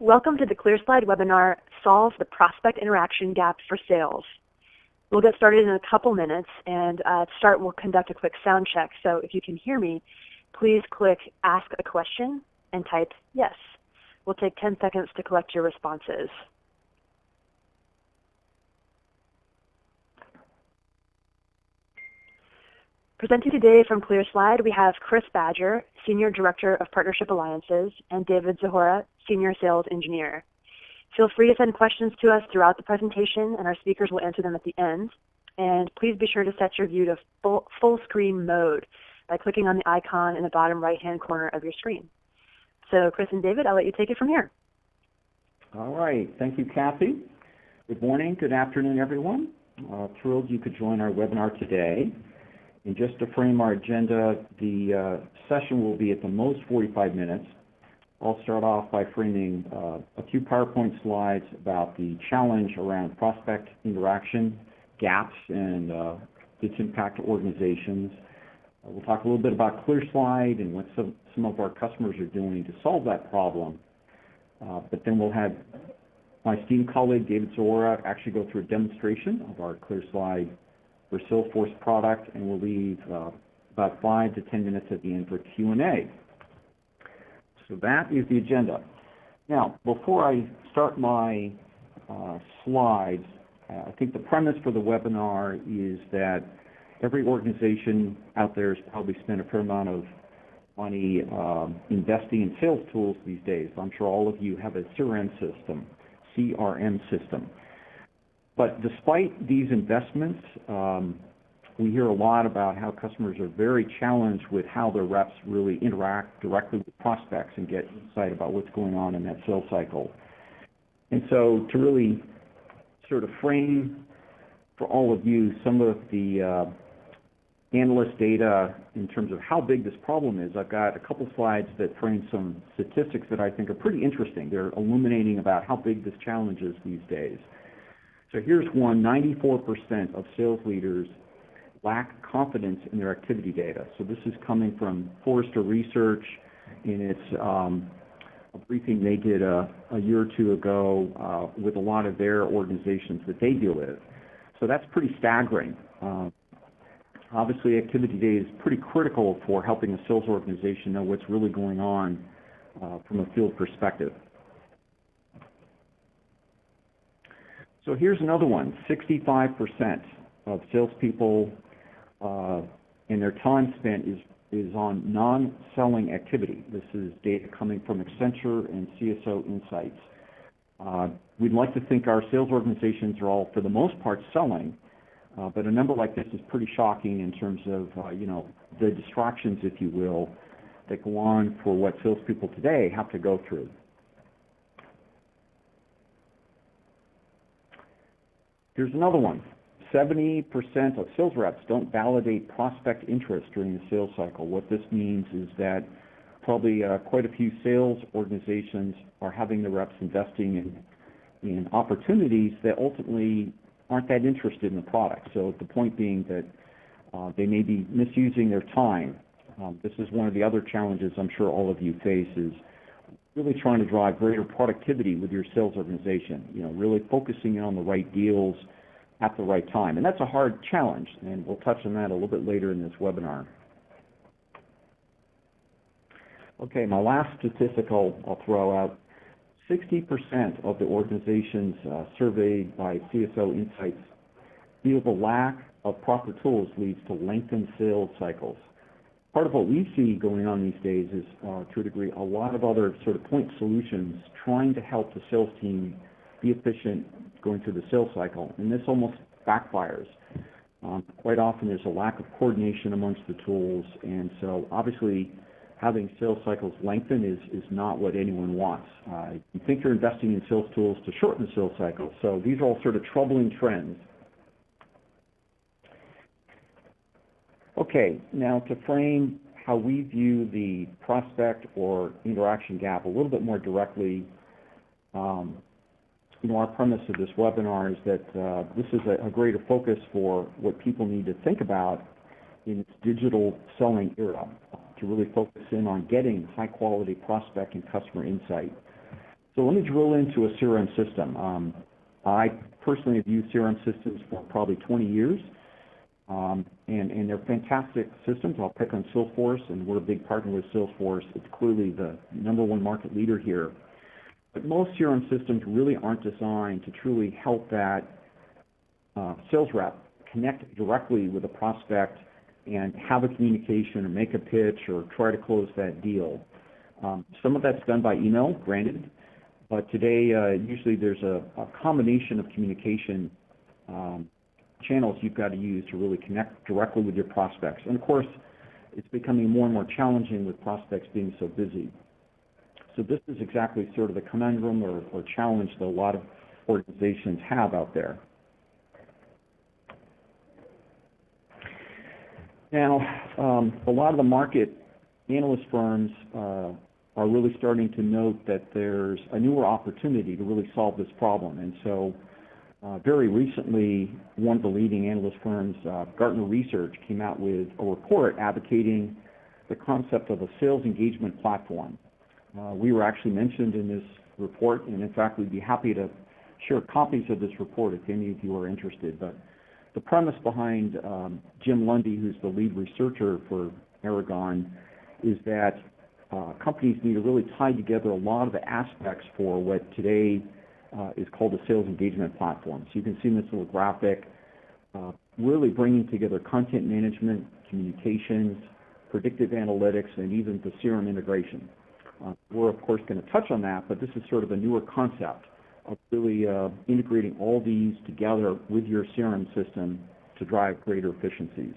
Welcome to the ClearSlide webinar, Solve the Prospect Interaction Gap for Sales. We'll get started in a couple minutes, and to start we'll conduct a quick sound check. So if you can hear me, please click Ask a Question and type Yes. We'll take 10 seconds to collect your responses. Presenting today from ClearSlide, we have Chris Badger, Senior Director of Partnership Alliances, and David Zahora, Senior Sales Engineer. Feel free to send questions to us throughout the presentation, and our speakers will answer them at the end. And please be sure to set your view to full screen mode by clicking on the icon in the bottom right-hand corner of your screen. So Chris and David, I'll let you take it from here. All right. Thank you, Kathy. Good morning, good afternoon, everyone. Thrilled you could join our webinar today. And just to frame our agenda, the session will be at the most 45 minutes. I'll start off by framing a few PowerPoint slides about the challenge around prospect interaction gaps and its impact to organizations. We'll talk a little bit about ClearSlide and what some of our customers are doing to solve that problem. But then we'll have my esteemed colleague, David Zahora, actually go through a demonstration of our ClearSlide for Salesforce product, and we'll leave about 5 to 10 minutes at the end for Q&A. So that is the agenda. Now, before I start my slides, I think the premise for the webinar is that every organization out there has probably spent a fair amount of money investing in sales tools these days. I'm sure all of you have a CRM system. But despite these investments, we hear a lot about how customers are very challenged with how their reps really interact directly with prospects and get insight about what's going on in that sales cycle. And so to really sort of frame for all of you some of the analyst data in terms of how big this problem is, I've got a couple slides that frame some statistics that I think are pretty interesting. They're illuminating about how big this challenge is these days. So here's one: 94% of sales leaders lack confidence in their activity data. So this is coming from Forrester Research, and it's a briefing they did a year or two ago with a lot of their organizations that they deal with. So that's pretty staggering. Obviously, activity data is pretty critical for helping a sales organization know what's really going on from a field perspective. So here's another one: 65% of salespeople and their time spent is on non-selling activity. This is data coming from Accenture and CSO Insights. We'd like to think our sales organizations are all, for the most part, selling, but a number like this is pretty shocking in terms of the distractions, if you will, that go on for what salespeople today have to go through. Here's another one: 70% of sales reps don't validate prospect interest during the sales cycle. What this means is that probably quite a few sales organizations are having the reps investing in opportunities that ultimately aren't that interested in the product. So the point being that they may be misusing their time. This is one of the other challenges I'm sure all of you face, is really trying to drive greater productivity with your sales organization, really focusing on the right deals at the right time. And that's a hard challenge, and we'll touch on that a little bit later in this webinar. Okay, my last statistic I'll throw out: 60% of the organizations surveyed by CSO Insights feel the lack of proper tools leads to lengthened sales cycles. Part of what we see going on these days is, to a degree, a lot of other sort of point solutions trying to help the sales team be efficient going through the sales cycle, and this almost backfires. Quite often there's a lack of coordination amongst the tools, and so obviously having sales cycles lengthen is not what anyone wants. You think you're investing in sales tools to shorten the sales cycle, so these are all sort of troubling trends. Okay, now to frame how we view the prospect or interaction gap a little bit more directly, our premise of this webinar is that this is a greater focus for what people need to think about in its digital selling era, to really focus in on getting high-quality prospect and customer insight. So let me drill into a CRM system. I personally have used CRM systems for probably 20 years, and they're fantastic systems. I'll pick on Salesforce, and we're a big partner with Salesforce. It's clearly the #1 market leader here. But most CRM systems really aren't designed to truly help that sales rep connect directly with a prospect and have a communication or make a pitch or try to close that deal. Some of that's done by email, granted, but today usually there's a combination of communication channels you've got to use to really connect directly with your prospects. And of course, it's becoming more and more challenging with prospects being so busy. So this is exactly sort of the conundrum or challenge that a lot of organizations have out there. Now, a lot of the market analyst firms are really starting to note that there's a newer opportunity to really solve this problem. And so very recently, one of the leading analyst firms, Gartner Research, came out with a report advocating the concept of a sales engagement platform. We were actually mentioned in this report, and in fact, we'd be happy to share copies of this report if any of you are interested. But the premise behind Jim Lundy, who's the lead researcher for Aragon, is that companies need to really tie together a lot of the aspects for what today is called a sales engagement platform. So you can see in this little graphic, really bringing together content management, communications, predictive analytics, and even the CRM integration. We're, of course, going to touch on that, but this is sort of a newer concept of really integrating all these together with your CRM system to drive greater efficiencies.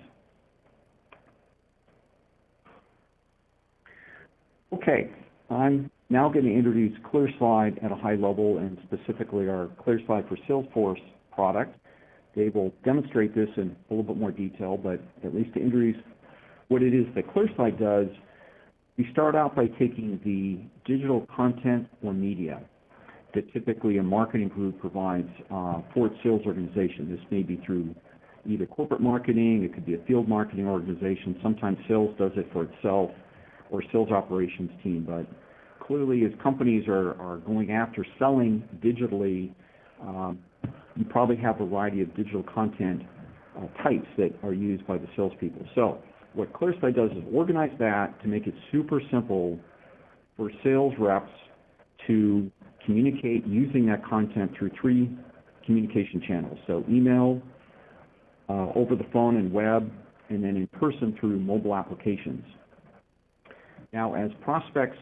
Okay, I'm now going to introduce ClearSlide at a high level, and specifically our ClearSlide for Salesforce product. Dave will demonstrate this in a little bit more detail, but at least to introduce what it is that ClearSlide does, we start out by taking the digital content or media that typically a marketing group provides for its sales organization. This may be through either corporate marketing, it could be a field marketing organization, sometimes sales does it for itself, or sales operations team. But clearly, as companies are going after selling digitally, you probably have a variety of digital content types that are used by the salespeople. So what ClearSlide does is organize that to make it super simple for sales reps to communicate using that content through 3 communication channels. So email, over the phone and web, and then in person through mobile applications. Now, as prospects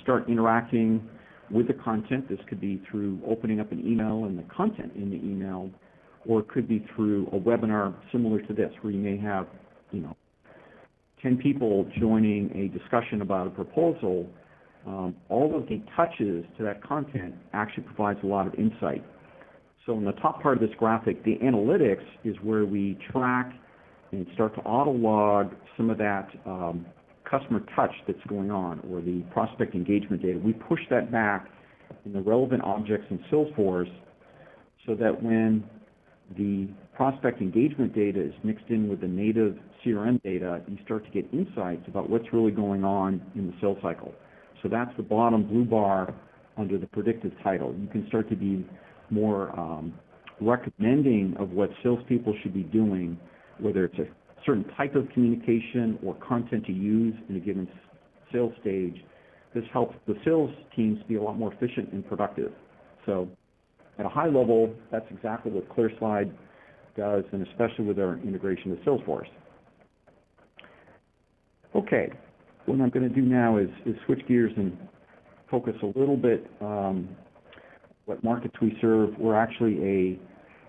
start interacting with the content, this could be through opening up an email and the content in the email, or it could be through a webinar similar to this, where you may have, 10 people joining a discussion about a proposal. All of the touches to that content actually provides a lot of insight. So in the top part of this graphic, the analytics is where we track and start to auto-log some of that customer touch that's going on, or the prospect engagement data. We push that back in the relevant objects in Salesforce so that when the prospect engagement data is mixed in with the native CRM data, you start to get insights about what's really going on in the sales cycle. So that's the bottom blue bar under the predictive title. You can start to be more recommending of what salespeople should be doing, whether it's a certain type of communication or content to use in a given sales stage. This helps the sales teams be a lot more efficient and productive. So at a high level, that's exactly what ClearSlide does, and especially with our integration with Salesforce. Okay, what I'm going to do now is switch gears and focus a little bit what markets we serve. We're actually a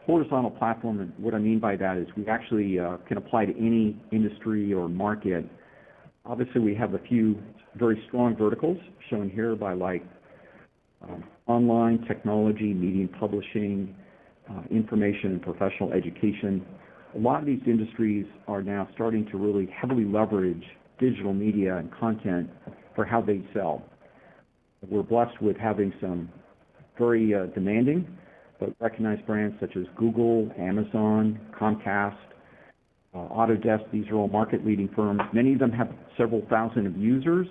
horizontal platform, and what I mean by that is we actually can apply to any industry or market. Obviously, we have a few very strong verticals shown here by online, technology, media and publishing, information and professional education. A lot of these industries are now starting to really heavily leverage digital media and content for how they sell. We're blessed with having some very demanding but recognized brands such as Google, Amazon, Comcast, Autodesk. These are all market-leading firms. Many of them have several thousand of users,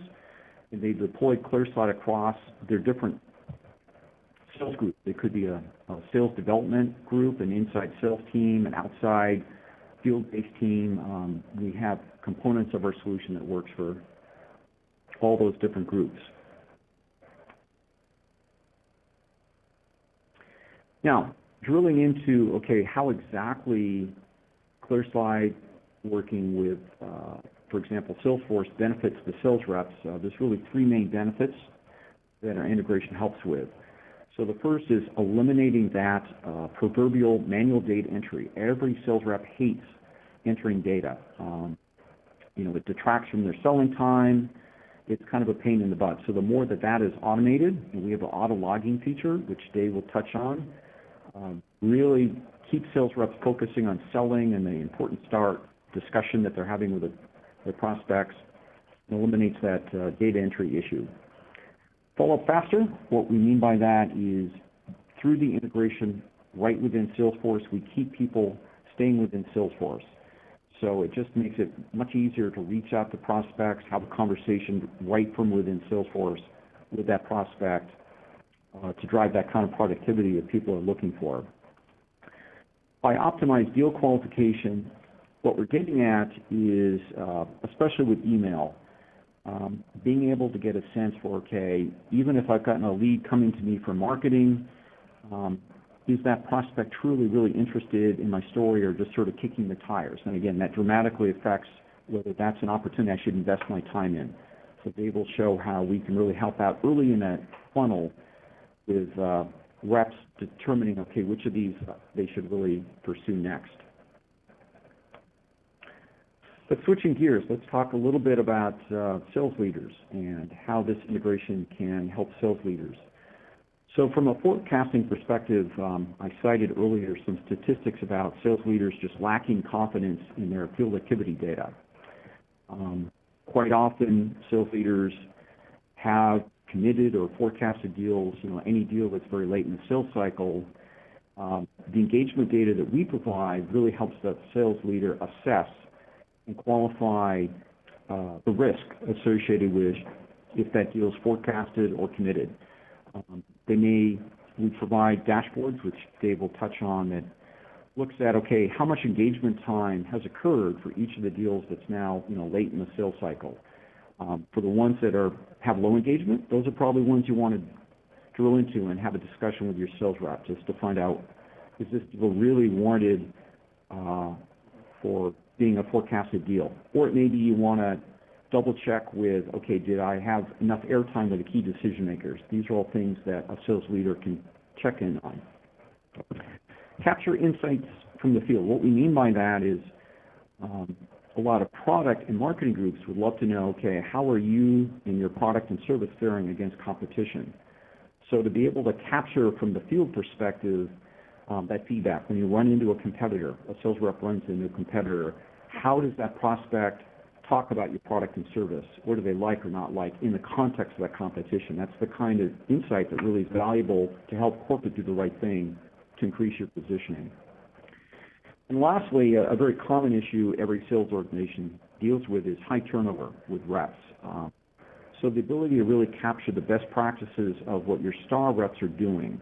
and they deploy ClearSlide across their different sales group. It could be a sales development group, an inside sales team, an outside field-based team. We have components of our solution that works for all those different groups. Now, drilling into, okay, how exactly ClearSlide working with, for example, Salesforce benefits the sales reps. There's really three main benefits that our integration helps with. So the first is eliminating that proverbial manual data entry. Every sales rep hates entering data. It detracts from their selling time. It's kind of a pain in the butt. So the more that is automated, and we have an auto logging feature, which Dave will touch on, really keep sales reps focusing on selling and the important start discussion that they're having with their prospects, and eliminates that data entry issue. Follow up faster. What we mean by that is through the integration right within Salesforce, we keep people staying within Salesforce. So it just makes it much easier to reach out to prospects, have a conversation right from within Salesforce with that prospect to drive that kind of productivity that people are looking for. By optimized deal qualification, what we're getting at is, especially with email, being able to get a sense for, okay, even if I've gotten a lead coming to me for marketing, is that prospect truly really interested in my story or just sort of kicking the tires? And again, that dramatically affects whether that's an opportunity I should invest my time in. So Dave will show how we can really help out early in that funnel with reps determining, okay, which of these they should really pursue next. But switching gears, let's talk a little bit about sales leaders and how this integration can help sales leaders. So from a forecasting perspective, I cited earlier some statistics about sales leaders just lacking confidence in their field activity data. Quite often, sales leaders have committed or forecasted deals, any deal that's very late in the sales cycle. The engagement data that we provide really helps the sales leader assess and qualify the risk associated with if that deal is forecasted or committed. We provide dashboards, which Dave will touch on, that looks at, okay, how much engagement time has occurred for each of the deals that's now, late in the sales cycle. For the ones that have low engagement, those are probably ones you want to drill into and have a discussion with your sales rep just to find out, is this deal really warranted for being a forecasted deal? Or maybe you want to double check with, okay, did I have enough airtime with the key decision makers? These are all things that a sales leader can check in on. Capture insights from the field. What we mean by that is a lot of product and marketing groups would love to know, okay, how are you and your product and service faring against competition? So to be able to capture from the field perspective that feedback, when you run into a competitor, a sales rep runs into a competitor, how does that prospect talk about your product and service? What do they like or not like in the context of that competition? That's the kind of insight that really is valuable to help corporate do the right thing to increase your positioning. And lastly, a very common issue every sales organization deals with is high turnover with reps. So the ability to really capture the best practices of what your star reps are doing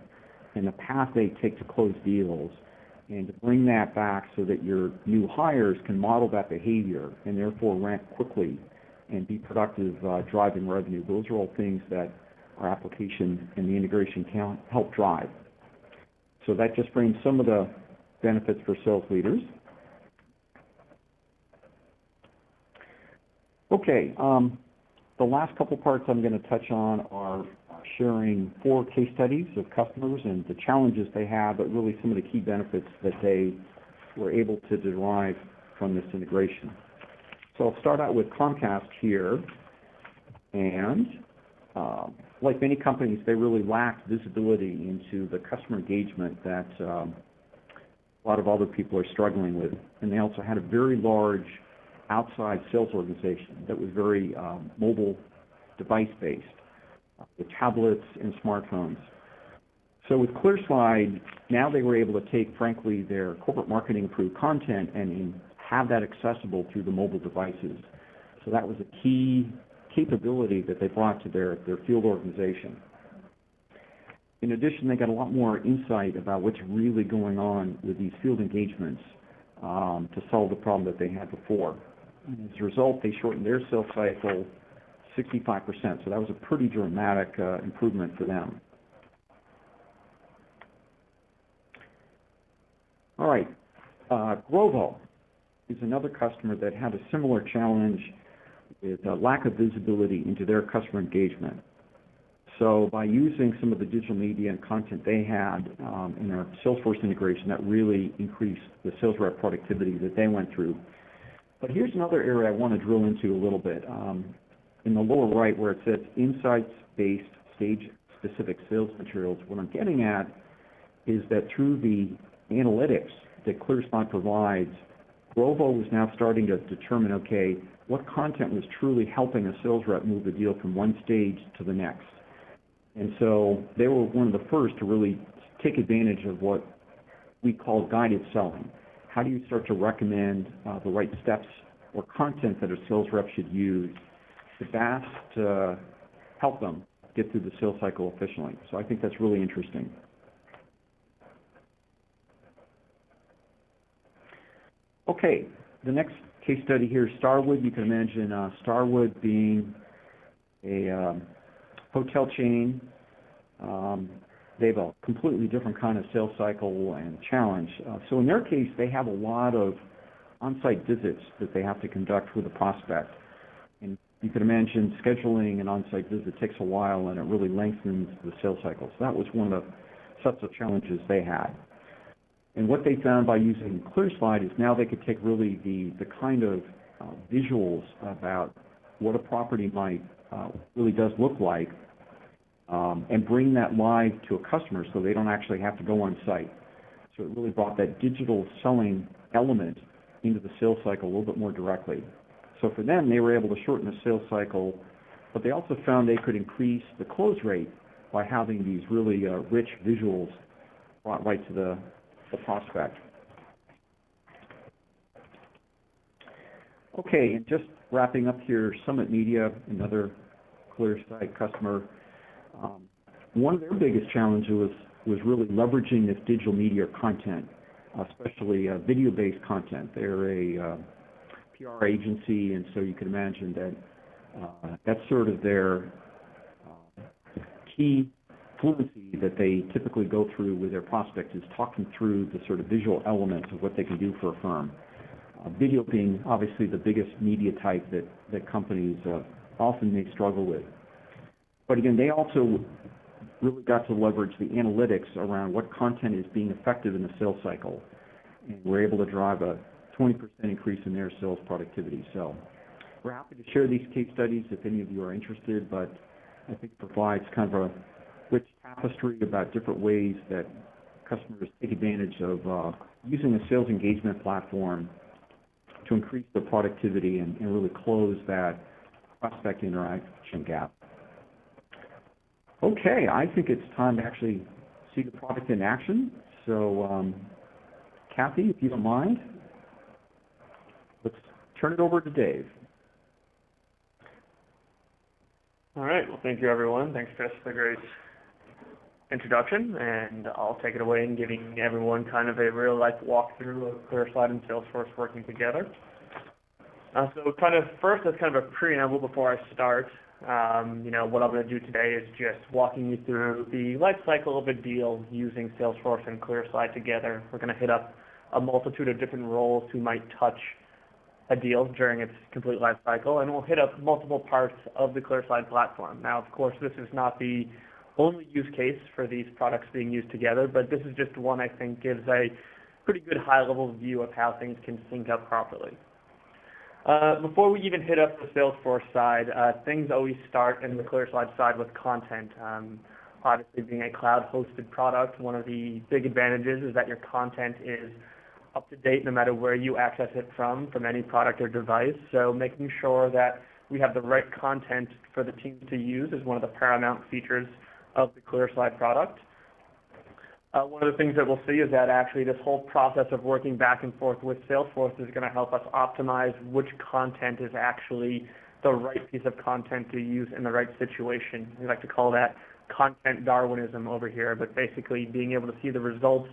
and the path they take to close deals, and to bring that back so that your new hires can model that behavior and therefore ramp quickly and be productive driving revenue. Those are all things that our application and the integration can help drive. So that just brings some of the benefits for sales leaders. Okay, the last couple parts I'm going to touch on are sharing 4 case studies of customers and the challenges they have, but really some of the key benefits that they were able to derive from this integration. So I'll start out with Comcast here, and like many companies, they really lacked visibility into the customer engagement that a lot of other people are struggling with, and they also had a very large outside sales organization that was very mobile device-based, with tablets and smartphones. So with ClearSlide, now they were able to take, frankly, their corporate marketing approved content and have that accessible through the mobile devices. So that was a key capability that they brought to their field organization. in addition, they got a lot more insight about what's really going on with these field engagements to solve the problem that they had before. And as a result, they shortened their sales cycle 65%. So that was a pretty dramatic improvement for them. All right, Grovo is another customer that had a similar challenge with a lack of visibility into their customer engagement. So by using some of the digital media and content they had in our Salesforce integration, that really increased the sales rep productivity that they went through. But here's another area I want to drill into a little bit. In the lower right where it says insights-based stage-specific sales materials, what I'm getting at is that through the analytics that ClearSlide provides, Grovo was now starting to determine, okay, what content was truly helping a sales rep move the deal from one stage to the next. And so they were one of the first to really take advantage of what we call guided selling. How do you start to recommend the right steps or content that a sales rep should use to best help them get through the sales cycle efficiently? So I think that's really interesting. Okay, the next case study here is Starwood. You can imagine Starwood being a hotel chain. They have a completely different kind of sales cycle and challenge. So in their case, they have a lot of on-site visits that they have to conduct with a prospect. And you can imagine scheduling an on-site visit takes a while, and it really lengthens the sales cycle. So that was one of the sets of challenges they had. And what they found by using ClearSlide is now they could take really the kind of visuals about what a property might really does look like and bring that live to a customer so they don't actually have to go on site. So it really brought that digital selling element into the sales cycle a little bit more directly. So for them, they were able to shorten the sales cycle, but they also found they could increase the close rate by having these really rich visuals brought right to the prospect. Okay, and just wrapping up here, Summit Media, another ClearSlide customer. One of their biggest challenges was really leveraging this digital media content, especially video-based content. They're a PR agency, and so you can imagine that that's sort of their key fluency that they typically go through with their prospects is talking through the sort of visual elements of what they can do for a firm. Video being obviously the biggest media type that companies often may struggle with. But again, they also really got to leverage the analytics around what content is being effective in the sales cycle, and we're able to drive a 20% increase in their sales productivity. So we're happy to share these case studies if any of you are interested, but I think it provides kind of a rich tapestry about different ways that customers take advantage of using a sales engagement platform to increase their productivity and really close that prospect interaction gap. Okay, I think it's time to actually see the product in action. So, Kathy, if you don't mind, let's turn it over to Dave. All right, well, thank you, everyone. Thanks, Chris, for the great introduction, and I'll take it away in giving everyone kind of a real-life walkthrough of ClearSlide and Salesforce working together. So kind of first, as kind of a preamble before I start, what I'm going to do today is just walking you through the life cycle of a deal using Salesforce and ClearSlide together. We're going to hit up a multitude of different roles who might touch a deal during its complete life cycle, and we'll hit up multiple parts of the ClearSlide platform. Now, of course, this is not the only use case for these products being used together, but this is just one I think gives a pretty good high-level view of how things can sync up properly. Before we even hit up the Salesforce side, things always start in the ClearSlide side with content. Obviously, being a cloud-hosted product, one of the big advantages is that your content is up to date no matter where you access it from any product or device. So making sure that we have the right content for the teams to use is one of the paramount features of the ClearSlide product. One of the things that we'll see is that actually this whole process of working back and forth with Salesforce is going to help us optimize which content is actually the right piece of content to use in the right situation. We like to call that content Darwinism over here, but basically being able to see the results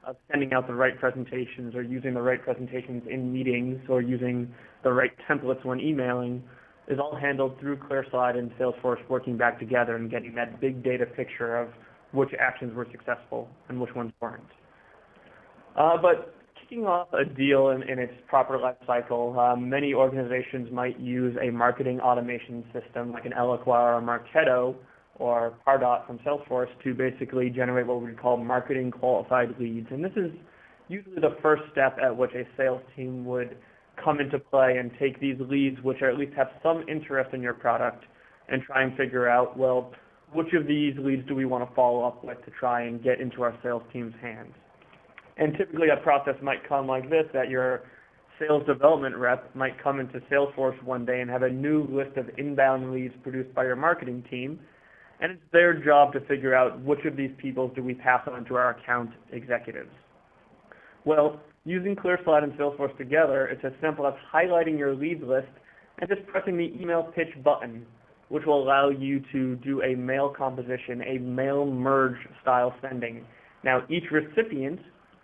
of sending out the right presentations or using the right presentations in meetings or using the right templates when emailing is all handled through ClearSlide and Salesforce working back together and getting that big data picture of which actions were successful and which ones weren't. But kicking off a deal in its proper life cycle, many organizations might use a marketing automation system like an Eloqua or Marketo or Pardot from Salesforce to basically generate what we would call marketing qualified leads. And this is usually the first step at which a sales team would come into play and take these leads, which at least have some interest in your product, and try and figure out, well, which of these leads do we want to follow up with to try and get into our sales team's hands. And typically a process might come like this, that your sales development rep might come into Salesforce one day and have a new list of inbound leads produced by your marketing team, and it's their job to figure out which of these people do we pass on to our account executives. Well, using ClearSlide and Salesforce together, it's as simple as highlighting your leads list and just pressing the email pitch button, which will allow you to do a mail composition, a mail merge style sending. Now, each recipient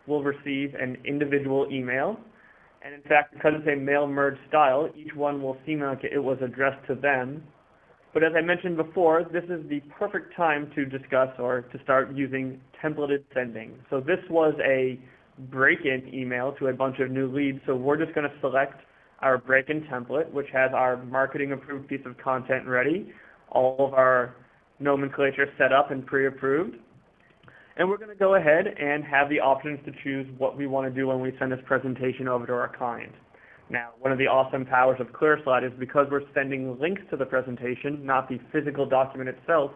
will receive an individual email, and in fact, because it's a mail merge style, each one will seem like it was addressed to them. But as I mentioned before, this is the perfect time to discuss or to start using templated sending. So this was a break-in email to a bunch of new leads, so we're just going to select our break-in template, which has our marketing-approved piece of content ready, all of our nomenclature set up and pre-approved, and we're going to go ahead and have the options to choose what we want to do when we send this presentation over to our client. Now, one of the awesome powers of ClearSlide is because we're sending links to the presentation, not the physical document itself,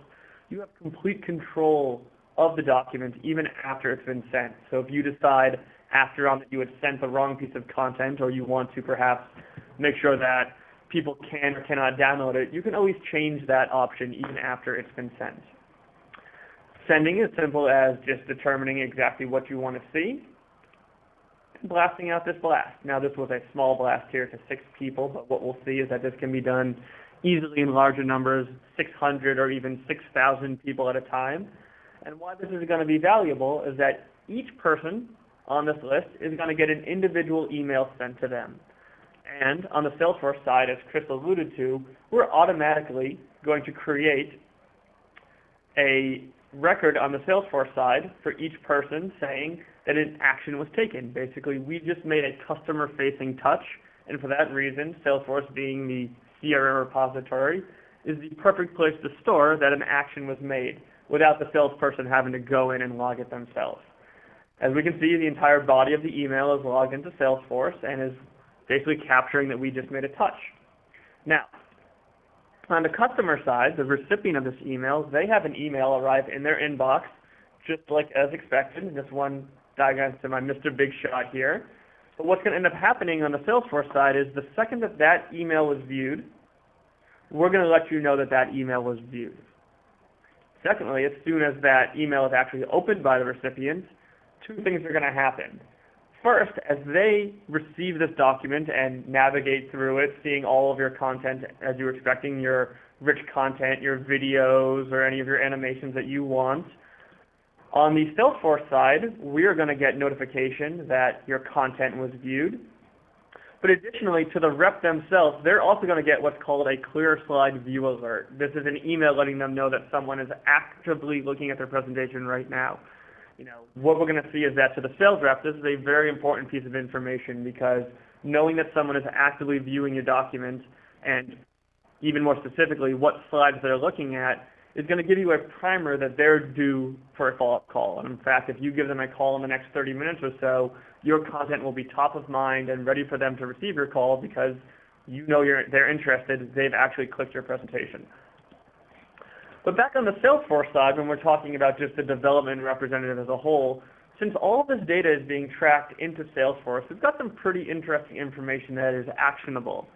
you have complete control of the document even after it's been sent. So if you decide after on that you had sent the wrong piece of content, or you want to perhaps make sure that people can or cannot download it, you can always change that option even after it's been sent. Sending is simple as just determining exactly what you want to see and blasting out this blast. Now, this was a small blast here to 6 people, but what we'll see is that this can be done easily in larger numbers, 600 or even 6,000 people at a time. And why this is going to be valuable is that each person on this list is going to get an individual email sent to them. And on the Salesforce side, as Chris alluded to, we're automatically going to create a record on the Salesforce side for each person saying that an action was taken. Basically, we just made a customer-facing touch, and for that reason, Salesforce being the CRM repository is the perfect place to store that an action was made without the salesperson having to go in and log it themselves. As we can see, the entire body of the email is logged into Salesforce and is basically capturing that we just made a touch. Now, on the customer side, the recipient of this email, they have an email arrive in their inbox, just like as expected. This one diagrams to my Mr. Big Shot here. But what's going to end up happening on the Salesforce side is the second that that email was viewed, we're going to let you know that that email was viewed. Secondly, as soon as that email is actually opened by the recipient, 2 things are going to happen. First, as they receive this document and navigate through it, seeing all of your content as you were expecting, your rich content, your videos, or any of your animations that you want, on the Salesforce side, we are going to get notification that your content was viewed. But additionally, to the rep themselves, they're also going to get what's called a ClearSlide View Alert. This is an email letting them know that someone is actively looking at their presentation right now. What we're going to see is that to the sales rep, this is a very important piece of information, because knowing that someone is actively viewing your document, and even more specifically what slides they're looking at, is going to give you a primer that they're due for a follow-up call. And in fact, if you give them a call in the next 30 minutes or so, your content will be top of mind and ready for them to receive your call, because you know they're interested, they've actually clicked your presentation. But back on the Salesforce side, when we're talking about just the development representative as a whole, since all of this data is being tracked into Salesforce, we've got some pretty interesting information that is actionable.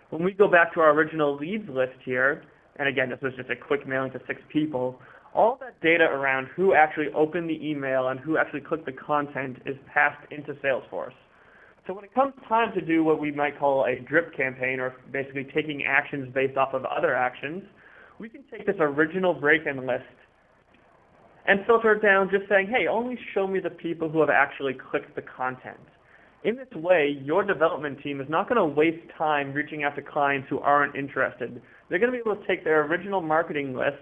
When we go back to our original leads list here, and again, this was just a quick mailing to 6 people, all that data around who actually opened the email and who actually clicked the content is passed into Salesforce. So when it comes time to do what we might call a drip campaign, or basically taking actions based off of other actions, we can take this original break-in list and filter it down just saying, hey, only show me the people who have actually clicked the content. In this way, your development team is not going to waste time reaching out to clients who aren't interested. They're going to be able to take their original marketing list,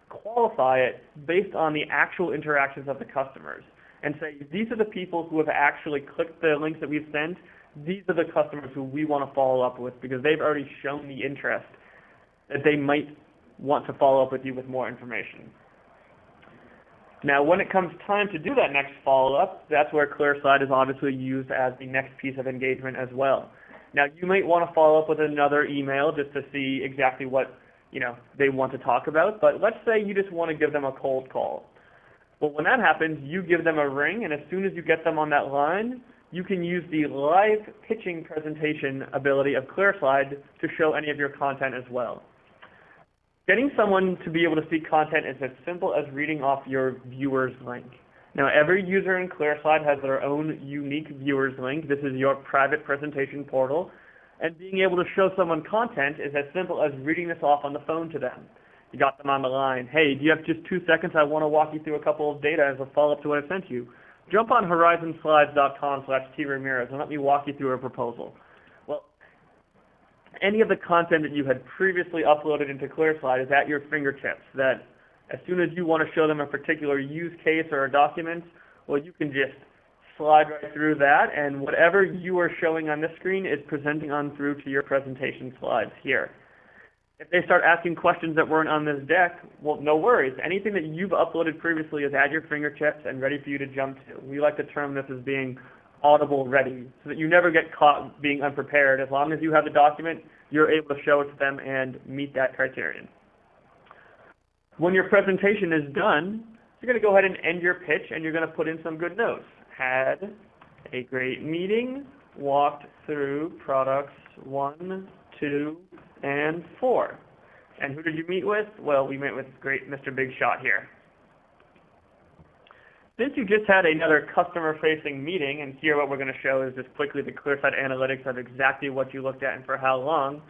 qualify it based on the actual interactions of the customers, and say, these are the people who have actually clicked the links that we've sent. These are the customers who we want to follow up with because they've already shown the interest that they might want to follow up with you with more information. Now, when it comes time to do that next follow-up, that's where ClearSlide is obviously used as the next piece of engagement as well. Now, you might want to follow up with another email just to see exactly what they want to talk about, but let's say you just want to give them a cold call. Well, when that happens, you give them a ring, and as soon as you get them on that line, you can use the live pitching presentation ability of ClearSlide to show any of your content as well. Getting someone to be able to see content is as simple as reading off your viewer's link. Now, every user in ClearSlide has their own unique viewer's link. This is your private presentation portal. And being able to show someone content is as simple as reading this off on the phone to them. You got them on the line. Hey, do you have just 2 seconds? I want to walk you through a couple of data as a follow-up to what I sent you. Jump on horizonslides.com/tramirez and let me walk you through a proposal. Well, any of the content that you had previously uploaded into ClearSlide is at your fingertips, that as soon as you want to show them a particular use case or a document, well, you can just slide right through that, and whatever you are showing on this screen is presenting on through to your presentation slides here. If they start asking questions that weren't on this deck, well, no worries. Anything that you've uploaded previously is at your fingertips and ready for you to jump to. We like to term this as being audible ready, so that you never get caught being unprepared. As long as you have the document, you're able to show it to them and meet that criterion. When your presentation is done, you're going to go ahead and end your pitch, and you're going to put in some good notes. Had a great meeting, walked through products 1, 2, and 4. And who did you meet with? Well, we met with great Mr. Big Shot here. Since you just had another customer-facing meeting, and here what we're going to show is just quickly the ClearSlide analytics of exactly what you looked at and for how long,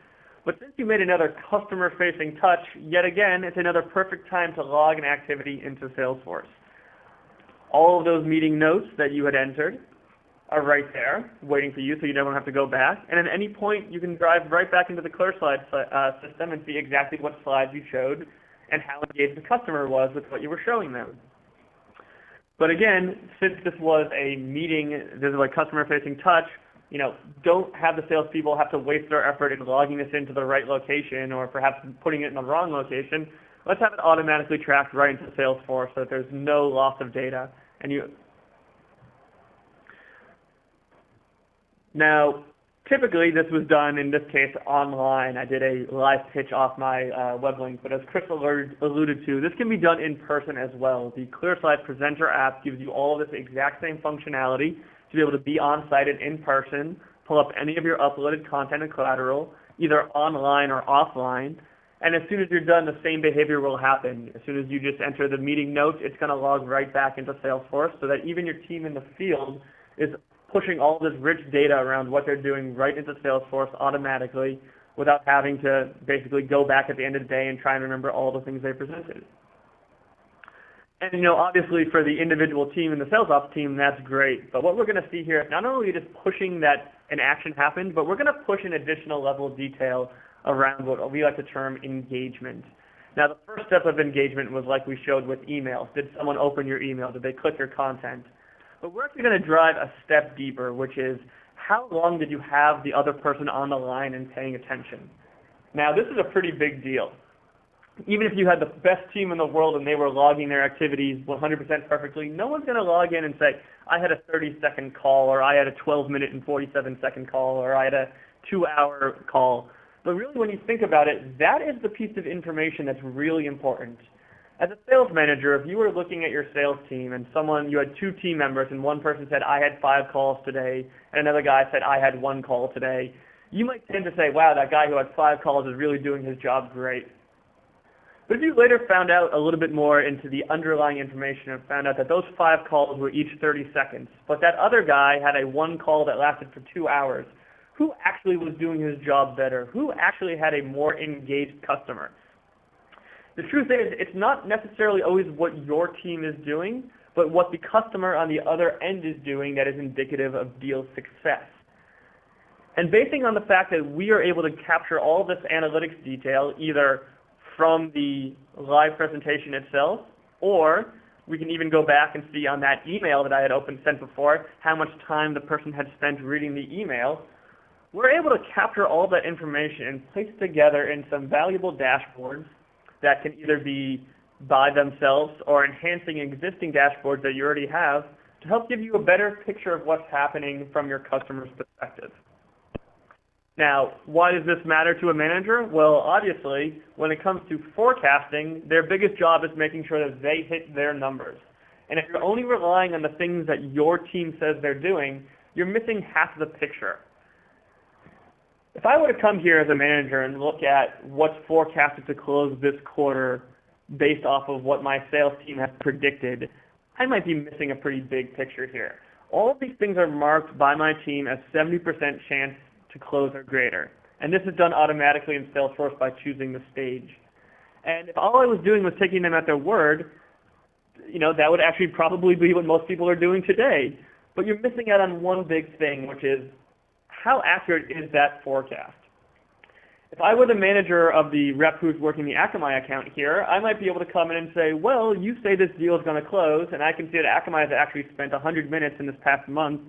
but since you made another customer-facing touch, yet again, it's another perfect time to log an activity into Salesforce. All of those meeting notes that you had entered are right there, waiting for you, so you don't have to go back. And at any point, you can drive right back into the ClearSlide system and see exactly what slides you showed and how engaged the customer was with what you were showing them. But again, since this was a meeting, this is a customer-facing touch, don't have the salespeople have to waste their effort in logging this into the right location or perhaps putting it in the wrong location. Let's have it automatically tracked right into Salesforce so that there's no loss of data. Now, typically this was done, in this case, online. I did a live pitch off my web link, but as Chris alluded to, this can be done in person as well. The ClearSlide Presenter app gives you all of this exact same functionality to be able to be on-site and in person, pull up any of your uploaded content and collateral, either online or offline, and as soon as you're done, the same behavior will happen. As soon as you just enter the meeting notes, it's going to log right back into Salesforce so that even your team in the field is pushing all this rich data around what they're doing right into Salesforce automatically without having to basically go back at the end of the day and try and remember all the things they presented. And, obviously for the individual team and the sales ops team, that's great. But what we're going to see here, not only just pushing that an action happened, but we're going to push an additional level of detail around what we like to term engagement. Now, the first step of engagement was like we showed with emails. Did someone open your email? Did they click your content? But we're actually going to drive a step deeper, which is how long did you have the other person on the line and paying attention? Now, this is a pretty big deal. Even if you had the best team in the world and they were logging their activities 100% perfectly, no one's going to log in and say, I had a 30-second call, or I had a 12-minute and 47-second call, or I had a 2-hour call. But really, when you think about it, that is the piece of information that's really important. As a sales manager, if you were looking at your sales team and you had 2 team members and one person said, I had 5 calls today, and another guy said, I had 1 call today, you might tend to say, wow, that guy who had 5 calls is really doing his job great. But if you later found out a little bit more into the underlying information and found out that those 5 calls were each 30 seconds, but that other guy had a 1 call that lasted for 2 hours, who actually was doing his job better? Who actually had a more engaged customer? The truth is, it's not necessarily always what your team is doing, but what the customer on the other end is doing that is indicative of deal success. And basing on the fact that we are able to capture all this analytics detail, either from the live presentation itself, or we can even go back and see on that email that I had sent before how much time the person had spent reading the email, we're able to capture all that information and place together in some valuable dashboards that can either be by themselves or enhancing existing dashboards that you already have to help give you a better picture of what's happening from your customer's perspective. Now, why does this matter to a manager? Well, obviously, when it comes to forecasting, their biggest job is making sure that they hit their numbers. And if you're only relying on the things that your team says they're doing, you're missing half of the picture. If I were to come here as a manager and look at what's forecasted to close this quarter based off of what my sales team has predicted, I might be missing a pretty big picture here. All of these things are marked by my team as 70% chance to close or greater. And this is done automatically in Salesforce by choosing the stage. And if all I was doing was taking them at their word, that would actually probably be what most people are doing today. But you're missing out on one big thing, which is how accurate is that forecast? If I were the manager of the rep who's working the Akamai account here, I might be able to come in and say, well, you say this deal is going to close, and I can see that Akamai has actually spent 100 minutes in this past month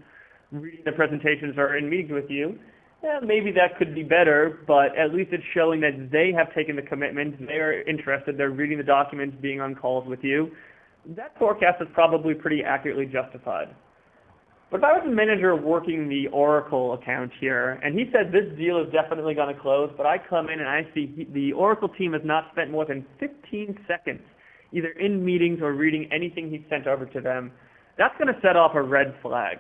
reading the presentations or in meetings with you. Yeah, maybe that could be better, but at least it's showing that they have taken the commitment, they are interested, they're reading the documents, being on calls with you. That forecast is probably pretty accurately justified. But if I was a manager working the Oracle account here, and he said this deal is definitely going to close, but I come in and I see the Oracle team has not spent more than 15 seconds either in meetings or reading anything he sent over to them, that's going to set off a red flag.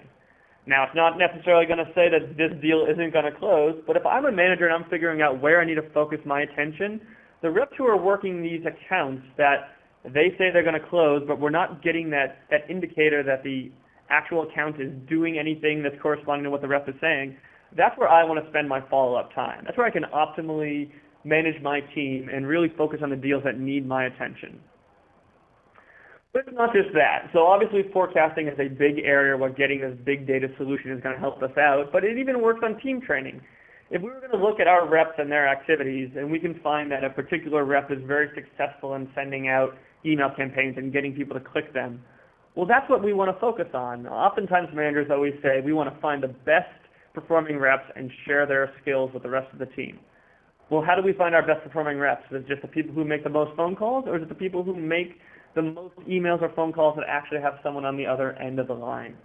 Now, it's not necessarily going to say that this deal isn't going to close, but if I'm a manager and I'm figuring out where I need to focus my attention, the reps who are working these accounts that they say they're going to close, but we're not getting that indicator that the actual account is doing anything that's corresponding to what the rep is saying, that's where I want to spend my follow-up time. That's where I can optimally manage my team and really focus on the deals that need my attention. But it's not just that. So obviously forecasting is a big area where getting this big data solution is going to help us out, but it even works on team training. If we were going to look at our reps and their activities, and we can find that a particular rep is very successful in sending out email campaigns and getting people to click them, well, that's what we want to focus on. Oftentimes managers always say we want to find the best performing reps and share their skills with the rest of the team. Well, how do we find our best performing reps? Is it just the people who make the most phone calls, or is it the people who make the most emails or phone calls that actually have someone on the other end of the line?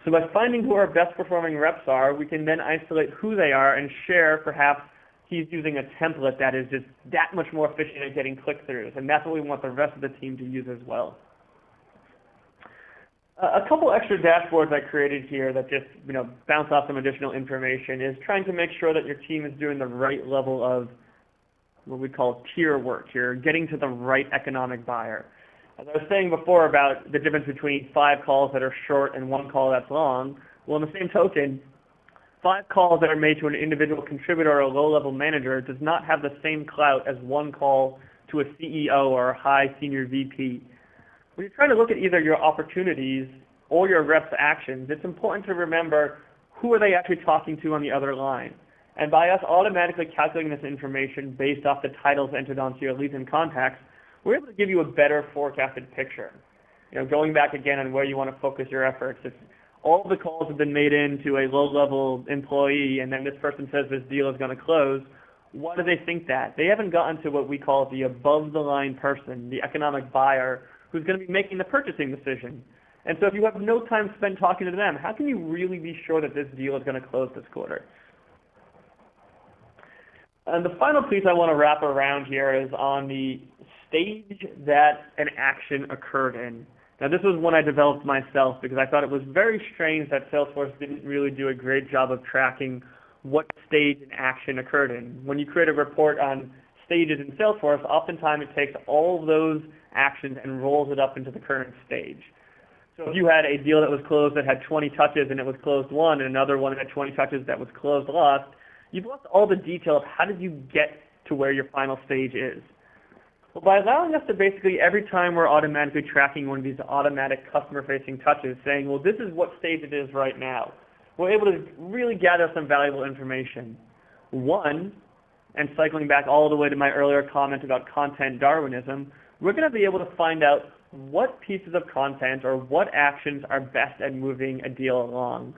So by finding who our best performing reps are, we can then isolate who they are and share perhaps he's using a template that is just that much more efficient at getting click-throughs, and that's what we want the rest of the team to use as well. A couple extra dashboards I created here that just bounce off some additional information is trying to make sure that your team is doing the right level of what we call tier work here, getting to the right economic buyer. As I was saying before about the difference between 5 calls that are short and 1 call that's long, well, in the same token, 5 calls that are made to an individual contributor or a low-level manager does not have the same clout as 1 call to a CEO or a high senior VP. When you're trying to look at either your opportunities or your reps' actions, it's important to remember who are they actually talking to on the other line. And by us automatically calculating this information based off the titles entered onto your leads and contacts, we're able to give you a better forecasted picture. Going back again on where you want to focus your efforts. If all the calls have been made in to a low-level employee and then this person says this deal is going to close, why do they think that? They haven't gotten to what we call the above-the-line person, the economic buyer, who's going to be making the purchasing decision. And so if you have no time spent talking to them, how can you really be sure that this deal is going to close this quarter? And the final piece I want to wrap around here is on the stage that an action occurred in. Now this was one I developed myself because I thought it was very strange that Salesforce didn't really do a great job of tracking what stage an action occurred in. When you create a report on stages in Salesforce, oftentimes it takes all of those actions and rolls it up into the current stage. So if you had a deal that was closed that had 20 touches and it was closed 1, and another one that had 20 touches that was closed lost, you've lost all the detail of how did you get to where your final stage is. Well, by allowing us to basically, every time we're automatically tracking one of these automatic customer-facing touches, saying, well, this is what stage it is right now, we're able to really gather some valuable information. One, and cycling back all the way to my earlier comment about content Darwinism, we're going to be able to find out what pieces of content or what actions are best at moving a deal along.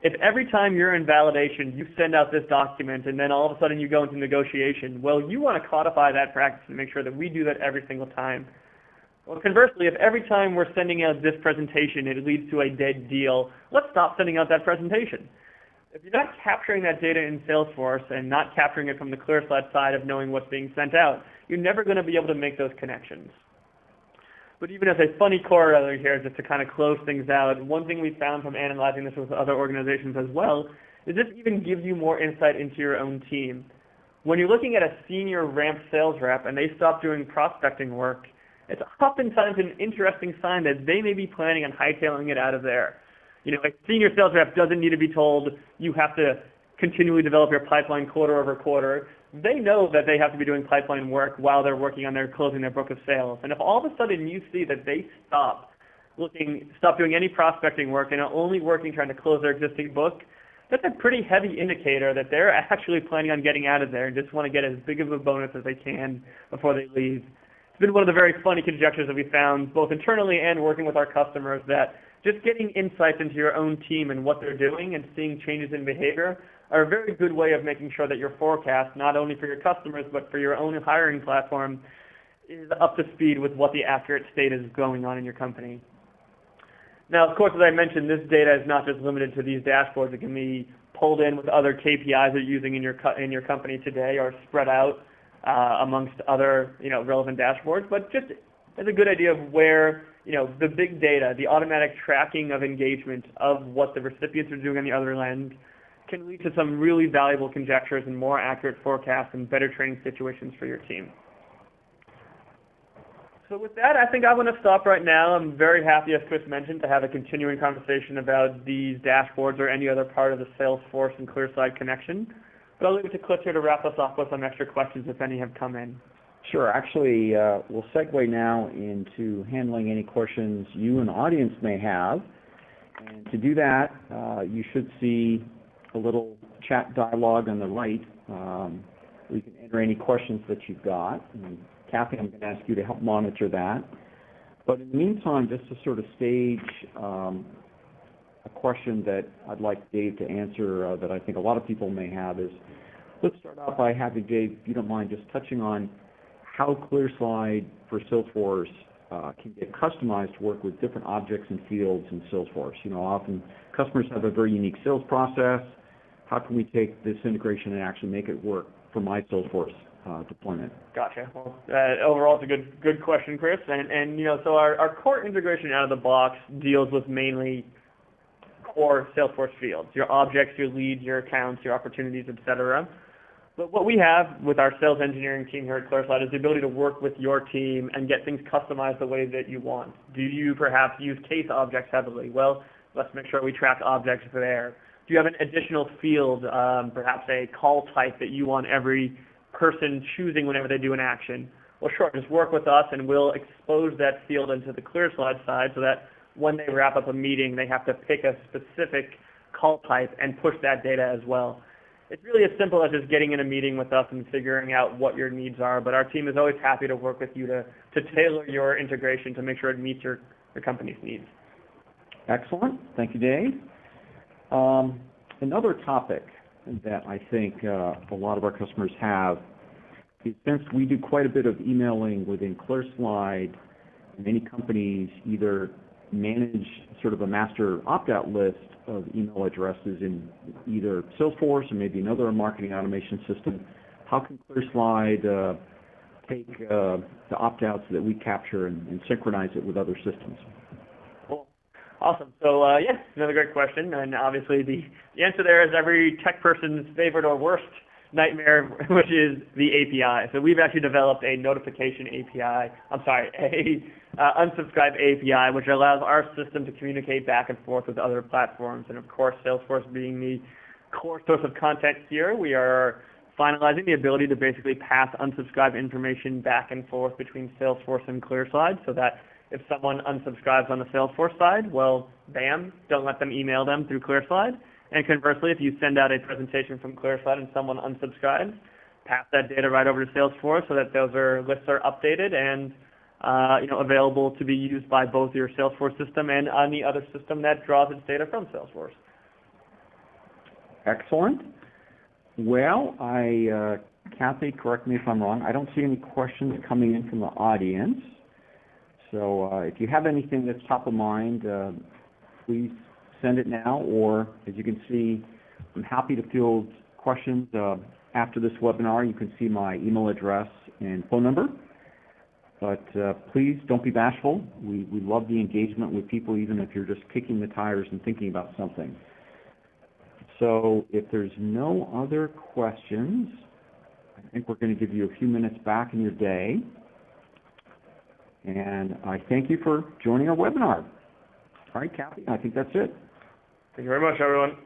If every time you're in validation, you send out this document and then all of a sudden you go into negotiation, well, you want to codify that practice and make sure that we do that every single time. Well, conversely, if every time we're sending out this presentation, it leads to a dead deal, let's stop sending out that presentation. If you're not capturing that data in Salesforce and not capturing it from the ClearSlide side of knowing what's being sent out, you're never going to be able to make those connections. But even as a funny corollary here, just to kind of close things out, one thing we found from analyzing this with other organizations as well is this even gives you more insight into your own team. When you're looking at a senior ramped sales rep and they stop doing prospecting work, it's oftentimes an interesting sign that they may be planning on hightailing it out of there. You know, a senior sales rep doesn't need to be told you have to continually develop your pipeline quarter over quarter. They know that they have to be doing pipeline work while they're working on closing their book of sales. And if all of a sudden you see that they stop doing any prospecting work and are only working trying to close their existing book, that's a pretty heavy indicator that they're actually planning on getting out of there and just want to get as big of a bonus as they can before they leave. It's been one of the very funny conjectures that we found both internally and working with our customers that just getting insights into your own team and what they're doing and seeing changes in behavior are a very good way of making sure that your forecast, not only for your customers, but for your own hiring platform, is up to speed with what the accurate state is going on in your company. Now, of course, as I mentioned, this data is not just limited to these dashboards. It can be pulled in with other KPIs that you're using in your company today or spread out amongst other relevant dashboards. But just as a good idea of where the big data, the automatic tracking of engagement of what the recipients are doing on the other end can lead to some really valuable conjectures and more accurate forecasts and better training situations for your team. So with that, I think I'm going to stop right now. I'm very happy, as Chris mentioned, to have a continuing conversation about these dashboards or any other part of the Salesforce and ClearSlide connection. But I'll leave it to Cliff here to wrap us off with some extra questions if any have come in. Sure. Actually, we'll segue now into handling any questions you and the audience may have. And to do that, you should see a little chat dialog on the right where you can enter any questions that you've got. And Kathy, I'm going to ask you to help monitor that. But in the meantime, just to sort of stage a question that I'd like Dave to answer that I think a lot of people may have is, let's start out by having Dave, if you don't mind, just touching on how ClearSlide for Salesforce can get customized to work with different objects and fields in Salesforce. Often customers have a very unique sales process. How can we take this integration and actually make it work for my Salesforce deployment? Gotcha. Well, overall, it's a good question, Chris. And so our core integration out of the box deals with mainly core Salesforce fields, your objects, your leads, your accounts, your opportunities, etc. But what we have with our sales engineering team here at ClearSlide is the ability to work with your team and get things customized the way that you want. Do you perhaps use case objects heavily? Well, let's make sure we track objects there. Do you have an additional field, perhaps a call type that you want every person choosing whenever they do an action? Well, sure, just work with us and we'll expose that field into the ClearSlide side so that when they wrap up a meeting, they have to pick a specific call type and push that data as well. It's really as simple as just getting in a meeting with us and figuring out what your needs are, but our team is always happy to work with you to tailor your integration to make sure it meets your company's needs. Excellent. Thank you, Dave. Another topic that I think a lot of our customers have is, since we do quite a bit of emailing within ClearSlide, many companies either manage sort of a master opt-out list of email addresses in either Salesforce or maybe another marketing automation system. How can ClearSlide take the opt-outs that we capture and synchronize it with other systems? Cool. Awesome. So, yes, another great question. And obviously the answer there is every tech person's favorite or worst nightmare, which is the API. So we've actually developed a notification API, unsubscribe API, which allows our system to communicate back and forth with other platforms. And of course, Salesforce being the core source of content here, we are finalizing the ability to basically pass unsubscribed information back and forth between Salesforce and ClearSlide, so that if someone unsubscribes on the Salesforce side, well, bam, don't let them email them through ClearSlide. And conversely, if you send out a presentation from ClearSlide and someone unsubscribes, pass that data right over to Salesforce so that those lists are updated and available to be used by both your Salesforce system and any other system that draws its data from Salesforce. Excellent. Well, Kathy, correct me if I'm wrong, I don't see any questions coming in from the audience. So if you have anything that's top of mind, please send it now, or as you can see, I'm happy to field questions after this webinar. You can see my email address and phone number. But please don't be bashful. We love the engagement with people, even if you're just kicking the tires and thinking about something. So if there's no other questions, I think we're going to give you a few minutes back in your day. And I thank you for joining our webinar. All right, Kathy, I think that's it. Thank you very much, everyone.